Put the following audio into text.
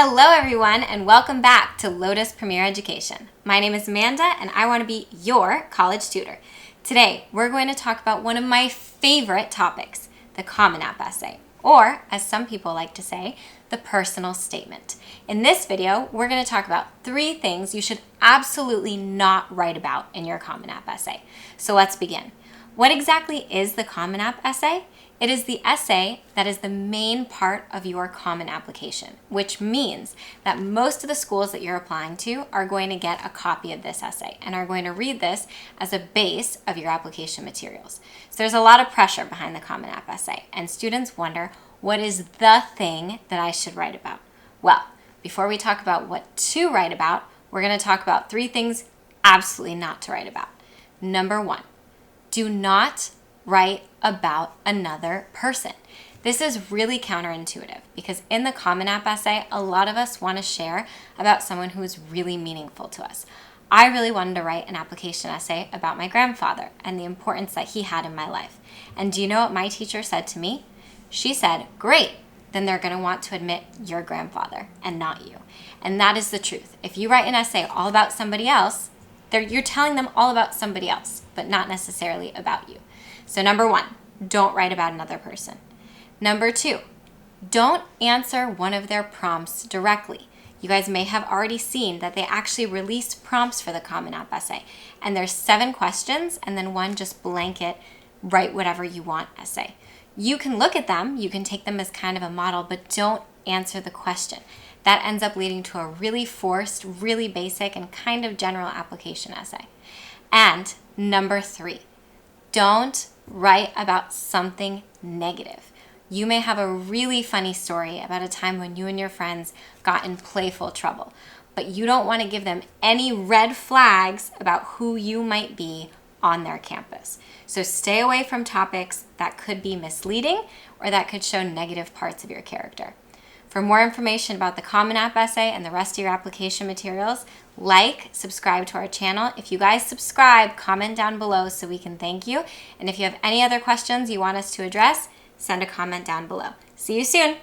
Hello everyone and welcome back to Lotus Premier Education. My name is Amanda and I want to be your college tutor. Today we're going to talk about one of my favorite topics, the Common App essay, or as some people like to say, the personal statement. In this video, we're going to talk about 3 things you should absolutely not write about in your Common App essay. So let's begin. What exactly is the Common App essay? It is the essay that is the main part of your common application, which means that most of the schools that you're applying to are going to get a copy of this essay and are going to read this as a base of your application materials. So there's a lot of pressure behind the Common App essay, and students wonder, what is the thing that I should write about? Well, before we talk about what to write about, we're going to talk about 3 things absolutely not to write about. Number 1, do not write about another person. This is really counterintuitive because in the Common App essay, a lot of us want to share about someone who is really meaningful to us. I really wanted to write an application essay about my grandfather and the importance that he had in my life. And do you know what my teacher said to me? She said, great, then they're going to want to admit your grandfather and not you. And that is the truth. If you write an essay all about somebody else, you're telling them all about somebody else, but not necessarily about you. So number 1, don't write about another person. Number 2, don't answer one of their prompts directly. You guys may have already seen that they actually released prompts for the Common App essay. And there's 7 questions and then 1 just blanket, write whatever you want essay. You can look at them, you can take them as kind of a model, but don't answer the question. That ends up leading to a really forced, really basic, and kind of general application essay. And number 3, don't write about something negative. You may have a really funny story about a time when you and your friends got in playful trouble, but you don't want to give them any red flags about who you might be on their campus. So stay away from topics that could be misleading or that could show negative parts of your character. For more information about the Common App essay and the rest of your application materials, subscribe to our channel. If you guys subscribe, comment down below so we can thank you. And if you have any other questions you want us to address, send a comment down below. See you soon.